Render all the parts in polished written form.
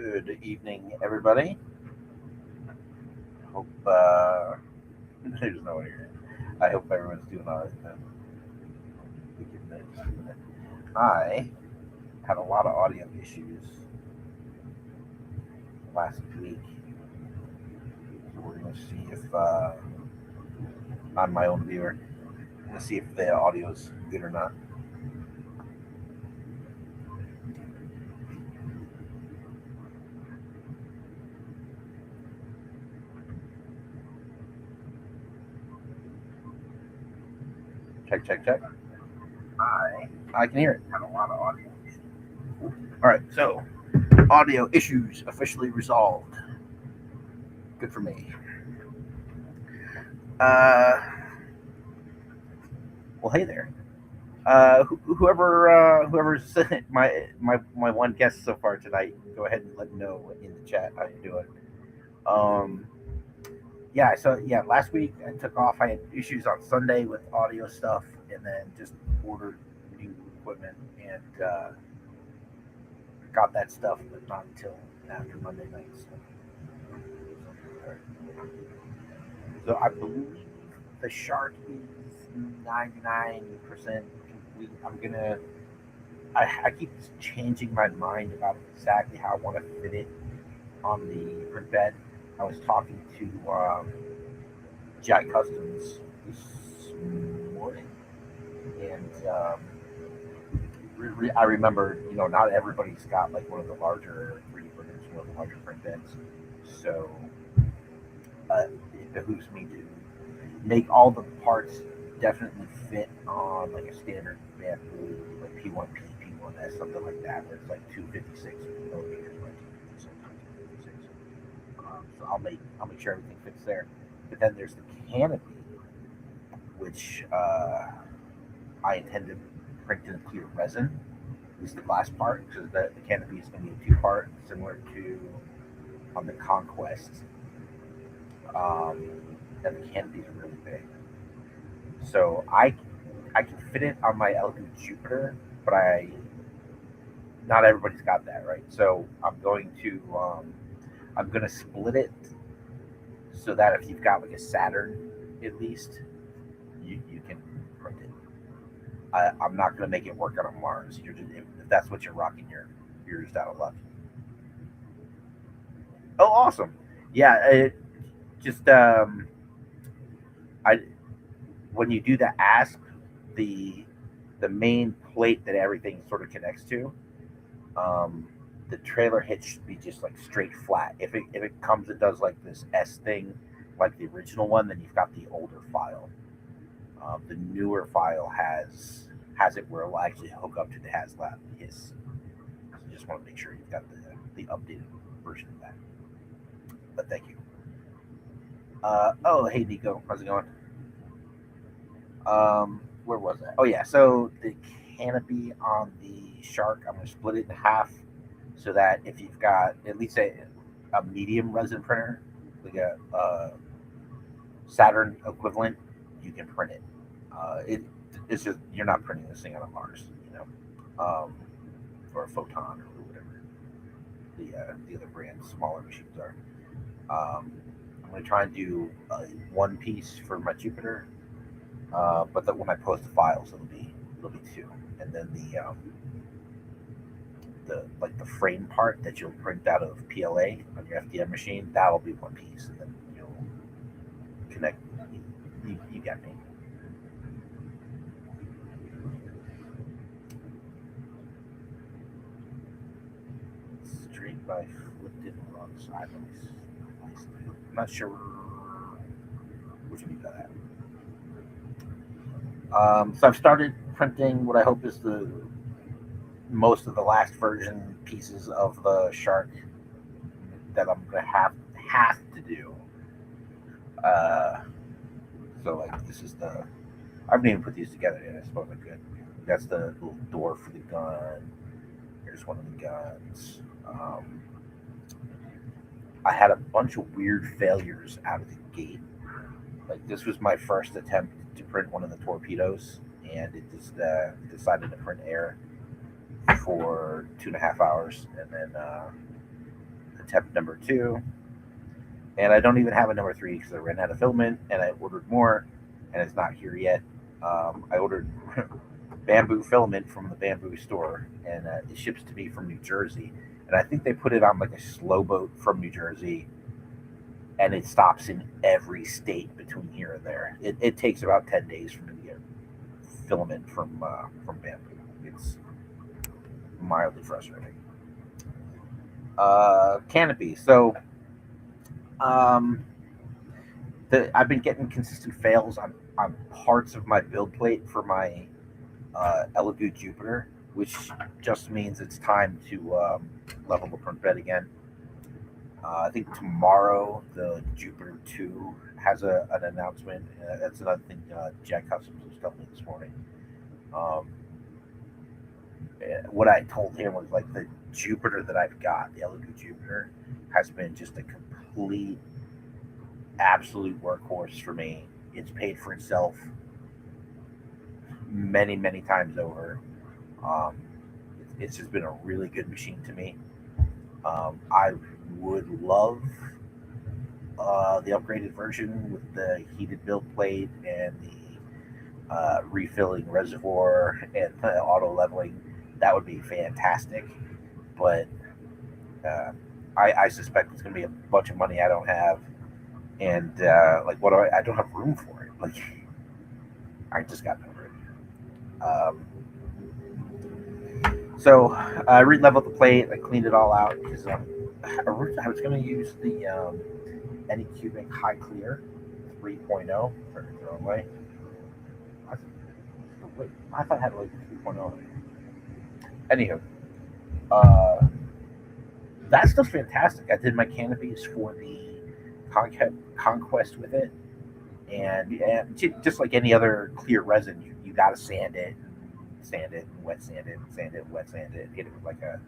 Good evening, everybody. Hope there's no one here. I hope everyone's doing all right. We can just do it. I had a lot of audio issues last week, so we're gonna see if on my own viewer, gonna see if the audio's good or not. Check, check, check. I can hear it. Had a lot of audio issues. All right, so audio issues officially resolved. Good for me. Uh, well, hey there. Whoever's my one guest so far tonight, go ahead and let me know in the chat how you're doing. Um, yeah, so yeah, last week I took off. I had issues on Sunday with audio stuff, and then just ordered new equipment and got that stuff, but not until after Monday night. So I believe the Shark is 99% complete. I keep changing my mind about exactly how I want to fit it on the print bed. I was talking to Jack Customs this morning, and I remember, not everybody's got like one of the larger 3D printers, one of the larger print beds. So it behooves me to make all the parts definitely fit on like a standard bamboo, like P1P, P1S, something like that, where it's like 256 millimeters by 256 by 256. So I'll make sure everything fits there. But then there's the canopy, which I intend to print in clear resin. This is the last part because the canopy is going to be a two-part, similar to on the Conquest. Um, and the canopies are really big. So I can fit it on my Elegant Jupiter, but not everybody's got that, right? So I'm going to split it so that if you've got like a Saturn, at least you can print it. I'm not going to make it work on a Mars. If that's what you're rocking, you're just out of luck. Oh, awesome! Yeah, just I when you do the asp, the the main plate that everything sort of connects to, um, the trailer hitch should be just like straight flat. If it comes and does like this S thing, like the original one, then you've got the older file. The newer file has it where it will actually hook up to the HasLab hiss. So you just want to make sure you've got the updated version of that. But thank you. Oh, hey Nico, how's it going? Where was that? Oh yeah, so the canopy on the Shark, I'm gonna split it in half so that if you've got at least a medium resin printer, like a Saturn equivalent, you can print it. It's just you're not printing this thing on a Mars, or a Photon or whatever the other brand smaller machines are. I'm gonna try and do one piece for my Jupiter, but when I post the files, it'll be two, and then the like the frame part that you'll print out of PLA on your FDM machine, that'll be one piece, and then you'll connect. You got me. Straight by flipped it wrong side. I'm not sure which one you got at. So I've started printing what I hope is the most of the last version pieces of the Shark that I'm gonna have to do. Uh, so like this is the I haven't even put these together yet. I suppose I could. That's the little door for the gun. Here's one of the guns. I had a bunch of weird failures out of the gate. Like this was my first attempt to print one of the torpedoes, and it just decided to print air for 2.5 hours, and then attempt number two, and I don't even have a number three because I ran out of filament and I ordered more, and it's not here yet. I ordered bamboo filament from the bamboo store, and it ships to me from New Jersey. And I think they put it on like a slow boat from New Jersey, and it stops in every state between here and there. It takes about 10 days for me to get filament from bamboo. It's mildly frustrating. Canopy. So um, I've been getting consistent fails on parts of my build plate for my Elegoo Jupiter, which just means it's time to level the print bed again. I think tomorrow the Jupiter 2 has an announcement. That's another thing Jack Customs was telling me this morning. Um, what I told him was like the Jupiter that I've got, the Elegoo Jupiter, has been just a complete, absolute workhorse for me. It's paid for itself many, many times over. Um, it's just been a really good machine to me. I would love the upgraded version with the heated build plate and the refilling reservoir and the auto leveling. That would be fantastic. But uh, I suspect it's going to be a bunch of money I don't have. And like, what do I don't have room for it. Like, I just got no room. So I re-leveled the plate. I cleaned it all out because I was going to use the Anycubic High Clear 3.0 for the wrong way. I, I thought I had like 3.0. Anywho, uh, that stuff's fantastic. I did my canopies for the Conquest with it, and just like any other clear resin, you got to sand it, and wet sand it, sand it, wet sand it, hit it with like a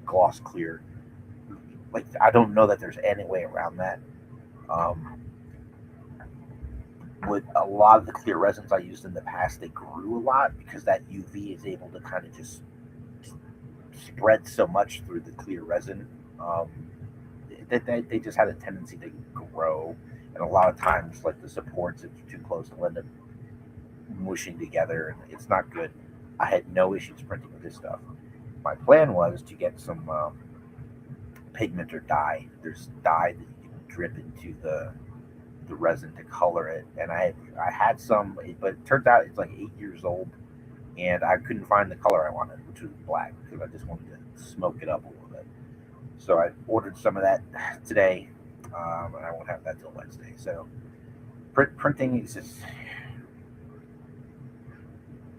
gloss clear. Like, I don't know that there's any way around that. Um, with a lot of the clear resins I used in the past, they grew a lot because that UV is able to kind of just spread so much through the clear resin. Um, they just had a tendency to grow, and a lot of times, like the supports, if you're too close, they'll end up mushing together, and it's not good. I had no issues printing with this stuff. My plan was to get some pigment or dye. There's dye that you can drip into the resin to color it, and I had some, but it turns out it's like 8 years old, and I couldn't find the color I wanted, which was black, because I just wanted to smoke it up a little bit. So I ordered some of that today, and I won't have that till Wednesday. So printing is just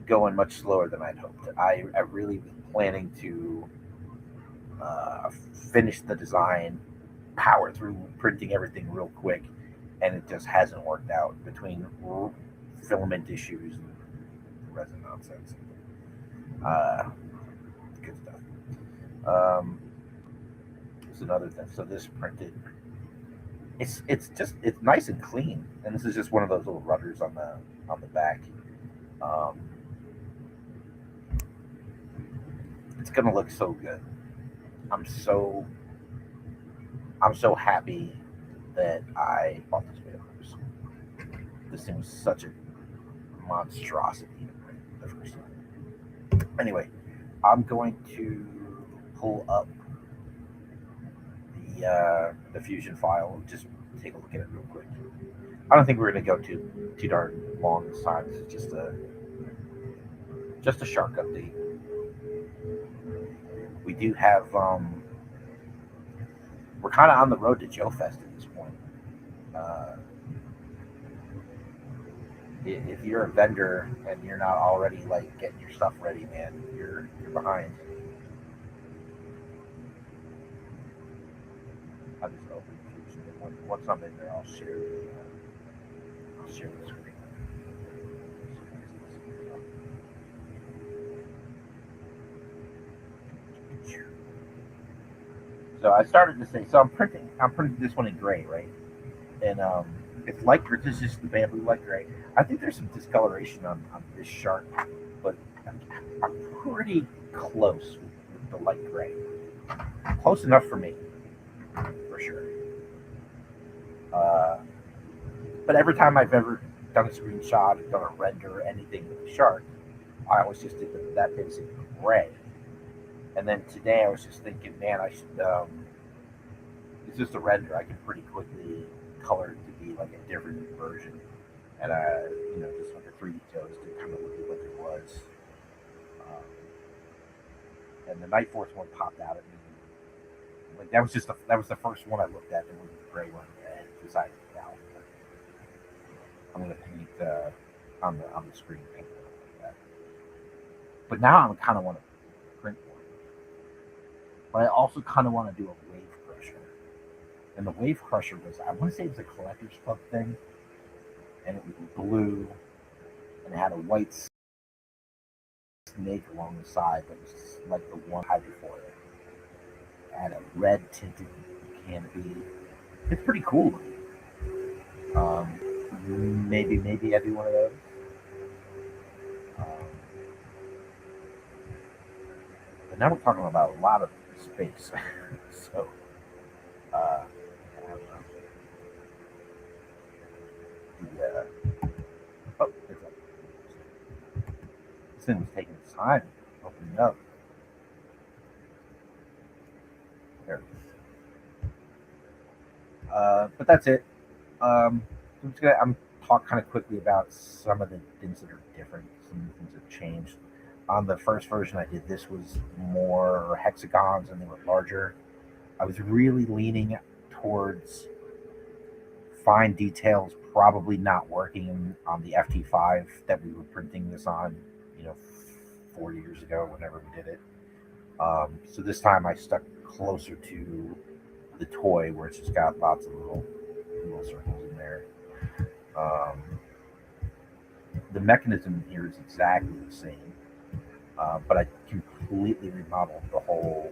going much slower than I'd hoped. I really was planning to uh, finish the design, power through printing everything real quick, and it just hasn't worked out between filament issues and resin nonsense. Uh, Good stuff. Um, It's another thing. So this printed, it's nice and clean, and this is just one of those little rudders on the back. Um, it's gonna look so good. I'm so I'm so happy that I bought this video. This thing was such a monstrosity the first time. Anyway, I'm going to pull up the Fusion file. Just take a look at it real quick. I don't think we're going to go too darn long this time. This is just a shark update. We do have we're kind of on the road to Joe Fest at this point. Uh, if you're a vendor and you're not already like getting your stuff ready, man, you're behind. I'll just open Fusion. Once I'm in there, I'll share the screen. So I started to say, so I'm printing this one in gray, right? And it's light gray. This is just the bamboo light gray. I think there's some discoloration on this shark, but I'm pretty close with the light gray. Close enough for me. for sure. Uh, but every time I've ever done a screenshot, or done a render, or anything with Shark, I always just did that basic gray. And then today I was just thinking, man, I should. It's just a render. I can pretty quickly color it to be like a different version, and just like a 3D toast to kind of look at what it was. Um, and the Night Force one popped out at me. Like that was the first one I looked at. There was a gray one, and decided now I'm gonna paint on the screen paint it like that. But now I kind of want to print one. But I also kind of want to do a wave crusher. And the wave crusher was, I want to say it was a collector's club thing, and it was blue, and it had a white snake along the side that was like the one I had before it. It had a red tinted canopy. It's pretty cool. Maybe I do one of those. Um, but now we're talking about a lot of space. So, I don't know. Oh, this thing was taking its time opening up. There. But that's it. I'm talk kind of quickly about some of the things that are different, some of the things that changed. On the first version I did, this was more hexagons and they were larger. I was really leaning towards fine details, probably not working on the FT5 that we were printing this on, you know, 4 years ago, whenever we did it. So this time I stuck closer to the toy where it's just got lots of little circles in there. Um, the mechanism here is exactly the same, but I completely remodeled the whole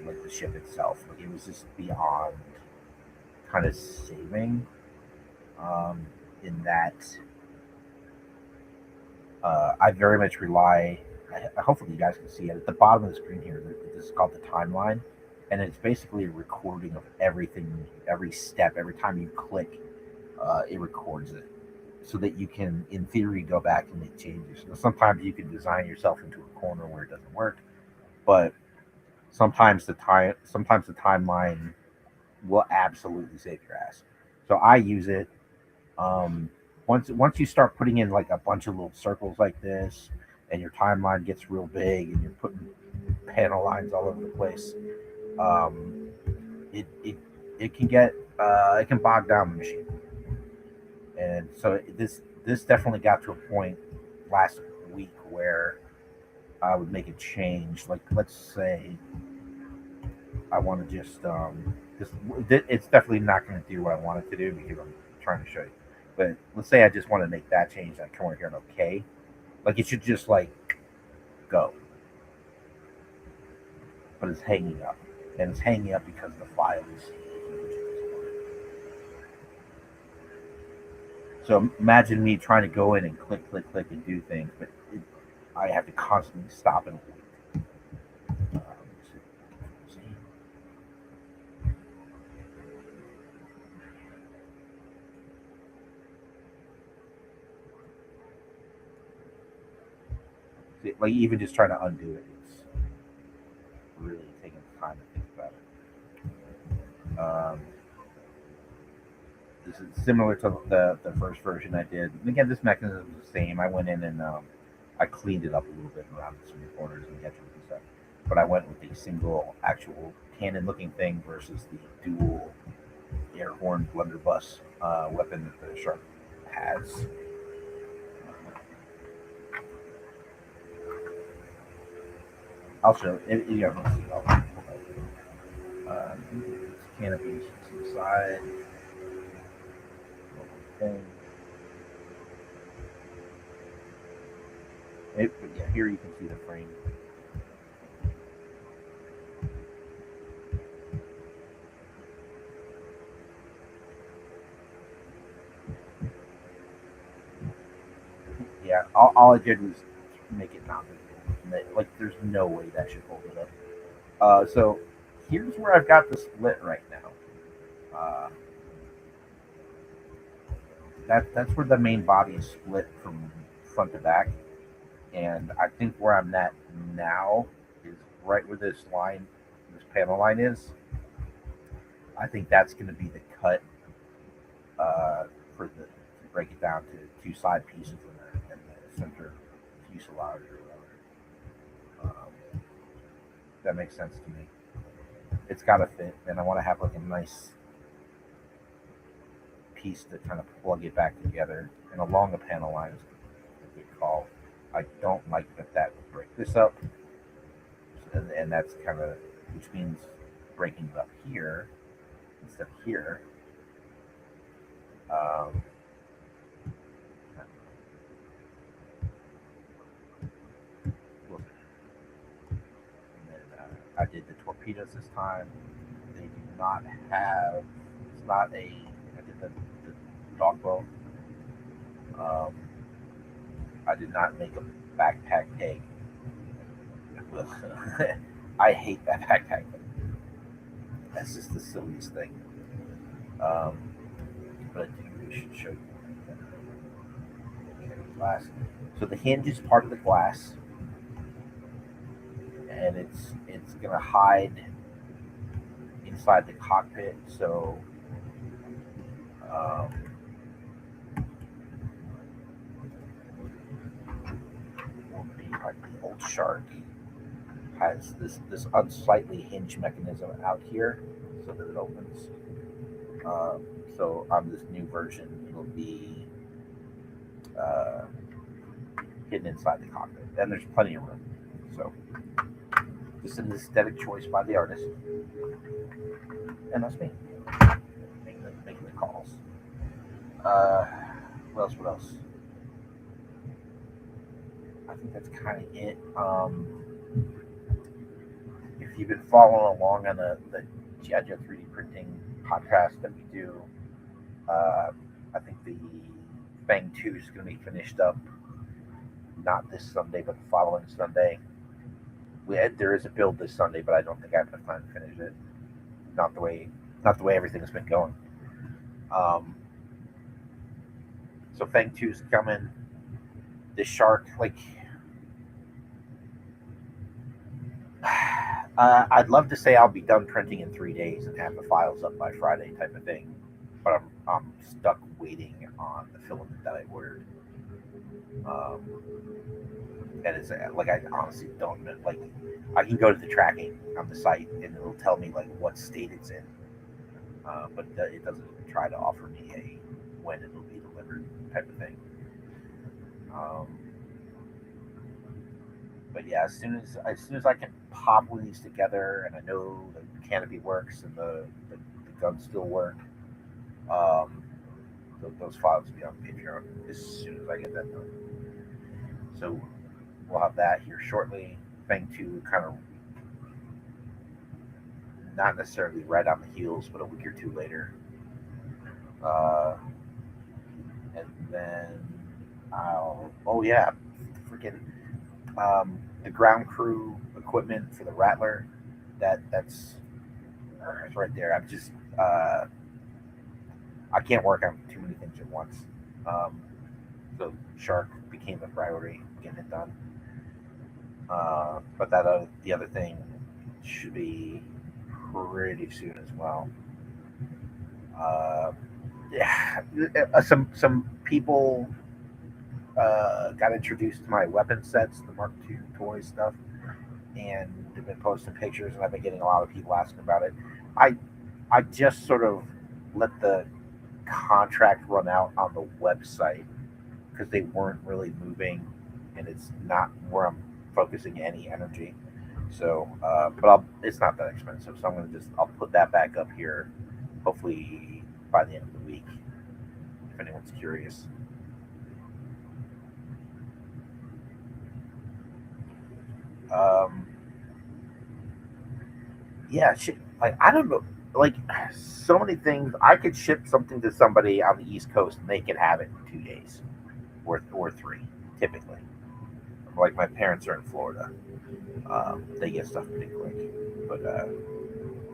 like the ship itself. Like it was just beyond kind of saving um, in that I very much rely. Hopefully, you guys can see it at the bottom of the screen here. This is called the timeline, and it's basically a recording of everything, every step, every time you click, it records it, so that you can, in theory, go back and make changes. Now, sometimes you can design yourself into a corner where it doesn't work, but sometimes the timeline will absolutely save your ass. So I use it. Um, once you start putting in like a bunch of little circles like this, and your timeline gets real big, and you're putting panel lines all over the place, um, it it can get it can bog down the machine. And so this definitely got to a point last week where I would make a change. Like let's say I want to just it's definitely not going to do what I want it to do because I'm trying to show you. But let's say I just want to make that change. I come over here and okay, like it should just like go, but it's hanging up, and it's hanging up because the file is huge. So imagine me trying to go in and click, and do things, but I have to constantly stop and wait. See, like even just trying to undo it, it's really taking time to think about it. This is similar to the first version I did. And again, this mechanism is the same. I went in and I cleaned it up a little bit around some corners and edges and stuff. But I went with the single actual cannon looking thing versus the dual air horn blunderbuss weapon that the Shark has. I'll show it. You guys want to see. It's canopies to the side. Okay. But yeah, here you can see the frame. Yeah, all I did was make it not visible. Like, there's no way that should hold it up. So here's where I've got the split right now. That's where the main body is split from front to back, and I think where I'm at now is right where this panel line is. I think that's going to be the cut for the to break it down to two side pieces and the center fuselage or whatever. That makes sense to me. It's got to fit, and I want to have like a nice piece to kind of plug it back together. And along the panel line is a good call. I don't like that would break this up, and that's kind of which means breaking it up here instead of here. Um, and then I did the torpedoes this time. They do not have. It's not a. I did the dogboat. Um, I did not make a backpack peg. I hate that backpack. That's just the silliest thing. Um, but I think we should show you the glass. So the hinge is part of the glass, and it's gonna hide inside the cockpit. So um, will be like the old shark has this unsightly hinge mechanism out here, so that it opens. Um, so on this new version, it'll be uh, hidden inside the cockpit, and there's plenty of room. So just an aesthetic choice by the artist, and that's me making the calls. Uh, what else? What else? I think that's kind of it. If you've been following along on the G.I. Joe 3D printing podcast that we do, uh, I think the Fang 2 is going to be finished up not this Sunday, but the following Sunday. There is a build this Sunday, but I don't think I have enough time to finish it. Not the way, not the way everything's been going. Um, so Fang 2 is coming. The shark, like, I'd love to say I'll be done printing in 3 days and have the files up by Friday, type of thing. But I'm stuck waiting on the filament that I ordered. Um, and it's like I honestly don't know. Like, I can go to the tracking on the site and it'll tell me like what state it's in, but it doesn't try to offer me a when it'll be delivered type of thing. Um, but yeah, as soon as I can pop one of these together, and I know the canopy works and the guns still work, um, those files will be on Patreon as soon as I get that done. So we'll have that here shortly. Thing to kind of not necessarily right on the heels, but a week or two later. Uh, and then oh yeah, freaking the ground crew equipment for the Rattler. That's it's right there. I can't work on too many things at once. Um, so Shark became a priority, getting it done. But the other thing should be pretty soon as well. Uh, yeah, some people got introduced to my weapon sets, the Mark II toy stuff, and they've been posting pictures, and I've been getting a lot of people asking about it. I I just sort of let the contract run out on the website because they weren't really moving, and it's not where I'm focusing any energy. So, but it's not that expensive, so I'll put that back up here, hopefully by the end of the week, if anyone's curious. Um, yeah, shit, like I don't know, like so many things. I could ship something to somebody on the East Coast, and they could have it in 2 days, or three, typically. Like my parents are in Florida, they get stuff pretty quick, but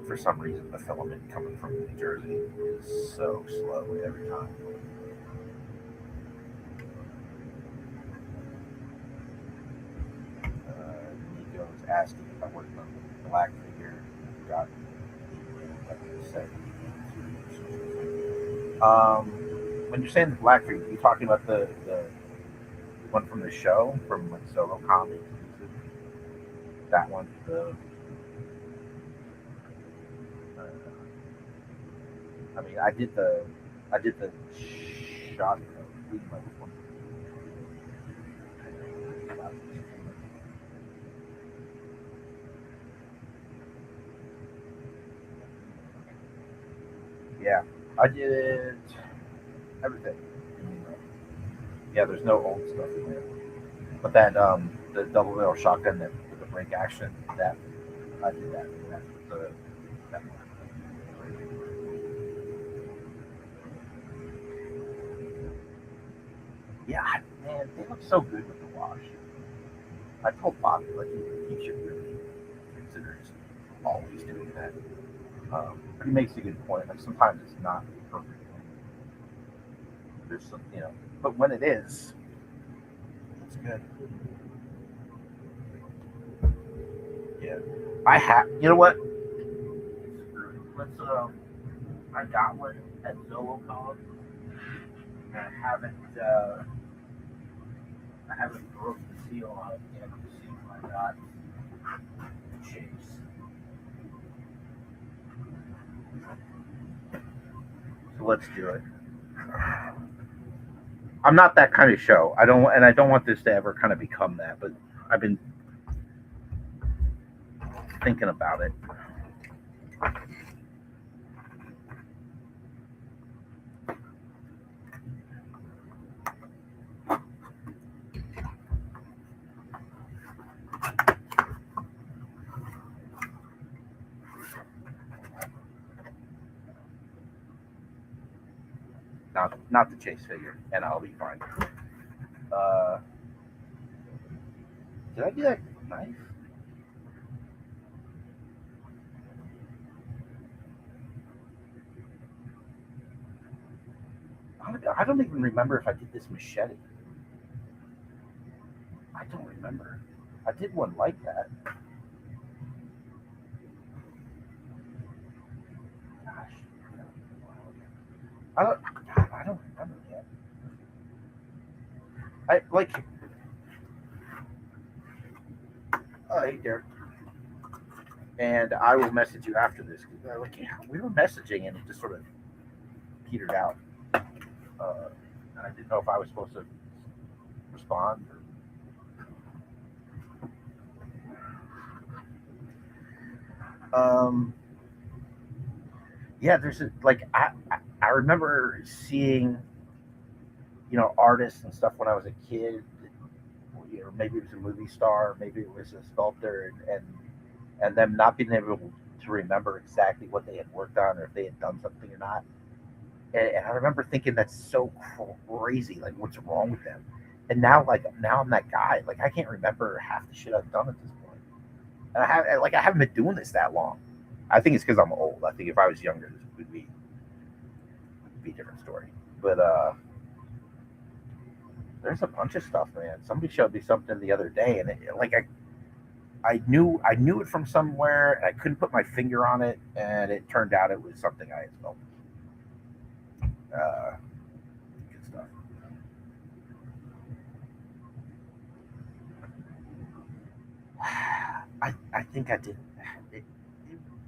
for some reason the filament coming from New Jersey is so slow every time. Nico was asking if I worked on the black figure. Got like I said. When you're saying the black figure, are you talking about the one from the show from like Solo Comics? That one, uh, I mean, I did the shot. Yeah, I did everything. Yeah, there's no old stuff in there. But that the double barrel shotgun that with the break action, that I did that. That's that yeah, man, they look so good with the wash. I told Bobby like he should really consider just always doing that. But he makes a good point. Like sometimes it's not perfect. There's some, but when it is, it's good. Yeah, I have. You know what? Let's. I got one at Zolocon. And I haven't broken the seal on it yet to see if I got the chase. So let's do it. I'm not that kind of show. I don't want this to ever kind of become that. But I've been thinking about it. Not the chase figure, and I'll be fine. Uh, did I do that knife? I don't even remember if I did this machete. I don't remember. I did one like that. Gosh, I don't. God, I don't remember yet. I like. Oh, hey, Derek. And I will message you after this because like yeah, we were messaging and it just sort of petered out. And I didn't know if I was supposed to respond. Yeah, there's like I remember seeing artists and stuff when I was a kid. Maybe it was a movie star, maybe it was a sculptor, and them not being able to remember exactly what they had worked on or if they had done something or not. And I remember thinking that's so crazy. Like, what's wrong with them? And now I'm that guy. Like, I can't remember half the shit I've done at this point. And I haven't been doing this that long. I think it's because I'm old. I think if I was younger, this would be a different story. But there's a bunch of stuff, man. Somebody showed me something the other day, and I knew it from somewhere, and I couldn't put my finger on it, and it turned out it was something I had smelled. Uh, Good stuff. I think I did. It,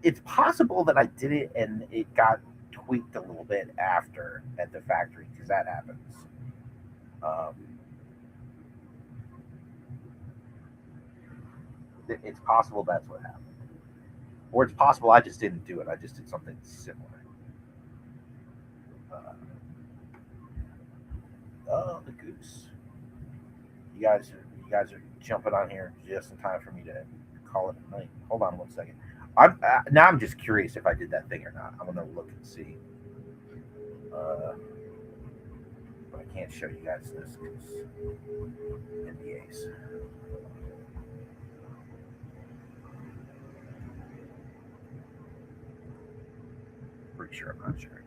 it's possible that I did it and it got tweaked a little bit after at the factory because that happens. Um, it's possible that's what happened, or it's possible I just didn't do it. I just did something similar. Uh, oh, the goose! You guys are jumping on here just in time for me to call it a night. Hold on one second. Now I'm just curious if I did that thing or not. I'm gonna look and see. Uh, but I can't show you guys this because NDAs. pretty sure. I'm not sure.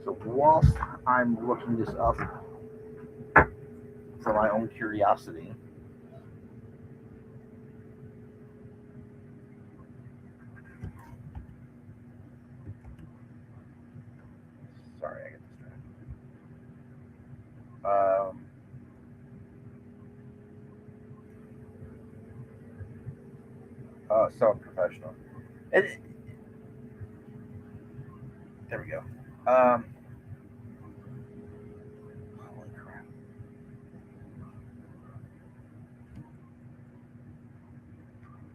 So whilst I'm looking this up for my own curiosity, sorry, I get distracted. Um, so I'm professional. And, there we go. Um, holy crap!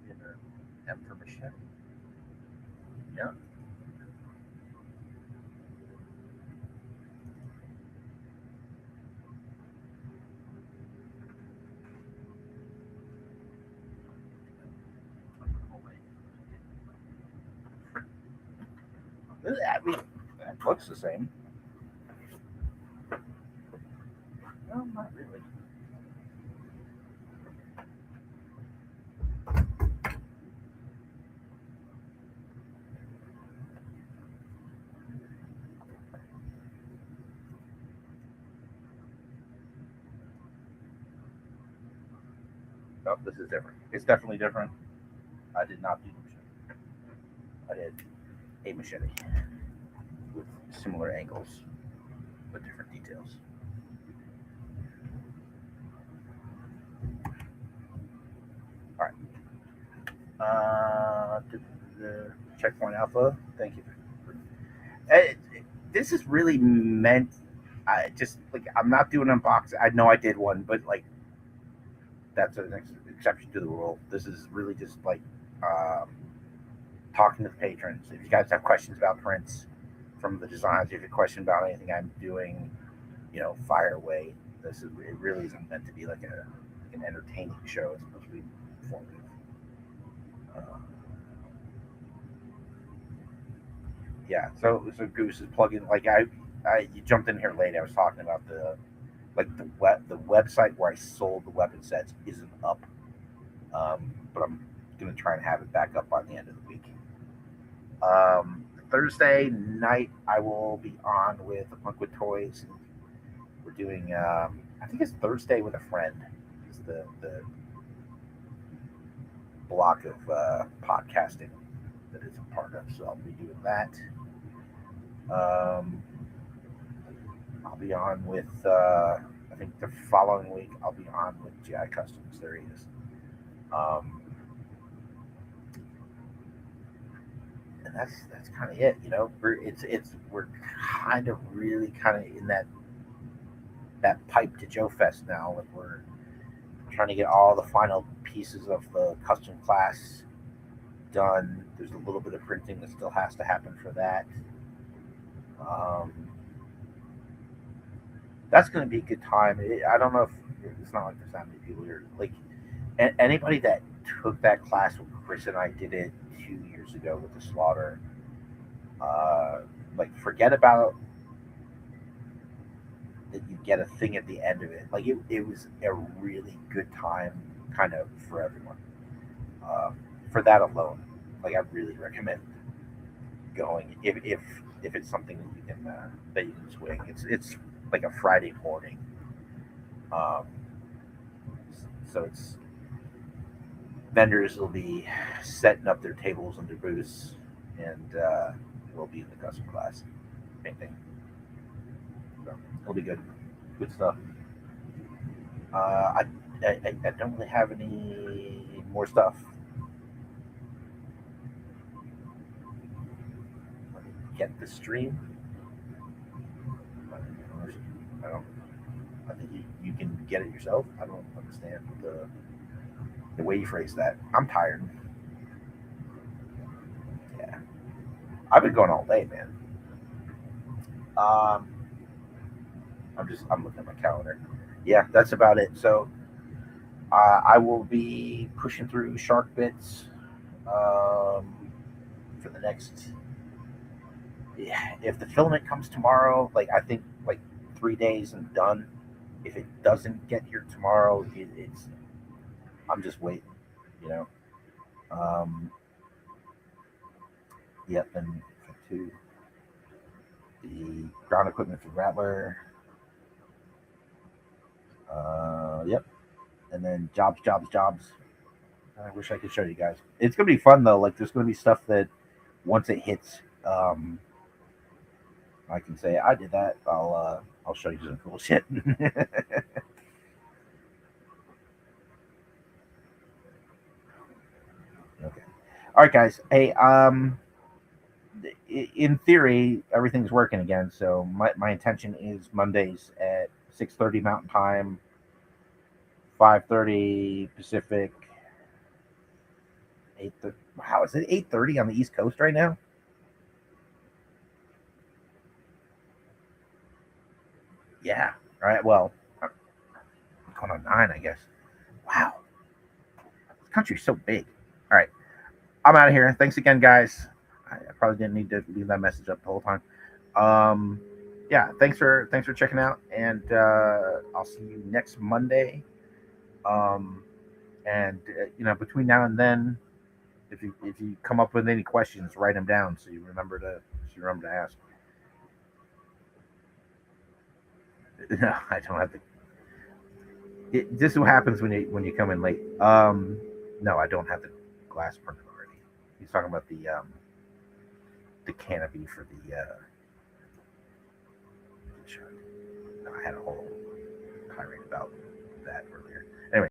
Inner M for machete. Yeah. I mean, that looks the same. No, not really. No, this is different. It's definitely different. I did not do the machete. I did a machete with similar angles but different details. All right. The checkpoint alpha. Thank you. This is really meant. I just like I'm not doing unboxing. I know I did one, but like that's an exception to the rule. This is really just like um, talking to the patrons. If you guys have questions about prints from the designs, if you have a question about anything I'm doing, fire away. This is it really isn't meant to be like an entertaining show. It's supposed to be informative. Uh, yeah. So Goose is plugging. Like I you jumped in here late. I was talking about the website where I sold the weapon sets isn't up. But I'm gonna try and have it back up by the end of the week. Thursday night I will be on with Punk with Toys. We're doing I think it's Thursday with a friend. Is the block of podcasting that is a part of. So I'll be doing that. Um, I'll be on with I think the following week I'll be on with GI Customs. There he is. Um, and that's kind of it. We're kind of really kind of in that pipe to Joe Fest now. Like we're trying to get all the final pieces of the custom class done. There's a little bit of printing that still has to happen for that. Um, that's going to be a good time. I don't know if it's not like there's that many people here. Like anybody that took that class with Chris and I did it 2 years ago with the slaughter. Like forget about that you get a thing at the end of it. Like it was a really good time, kind of for everyone. For that alone, like I really recommend going if it's something that you can swing. It's like a Friday morning, um, so it's vendors will be setting up their tables and their booths, and we'll be in the custom class painting. So it'll be good, good stuff. Uh, I, I don't really have any more stuff. Get the stream. I don't. I think you can get it yourself. I don't understand the way you phrase that. I'm tired. Yeah, I've been going all day, man. Um, I'm looking at my calendar. Yeah, that's about it. So I will be pushing through shark bits um, for the next. Yeah, if the filament comes tomorrow, like I think like 3 days and done. If it doesn't get here tomorrow, it's I'm just waiting. you know. Um, yep, and to the ground equipment for Rattler. Yep, and then jobs. I wish I could show you guys. It's gonna be fun though. Like there's gonna be stuff that once it hits, I can say I did that. I'll show you some cool shit. Okay. All right, guys. Hey, in theory, everything's working again. So my intention is Mondays at 6:30 Mountain Time, 5:30 Pacific, 8. How is it 8:30 on the East Coast right now? Yeah. All right. Well, I'm going on 9, I guess. Wow, this country's so big. All right, I'm out of here. Thanks again, guys. I probably didn't need to leave that message up the whole time. Um, yeah, thanks for checking out, and I'll see you next Monday. Um, and between now and then, if you come up with any questions, write them down so you remember to ask. No, I don't have to. This is what happens when you come in late. No, I don't have the glass printed already. He's talking about the canopy for the shirt. No, I had a whole tirade about that earlier. Anyway.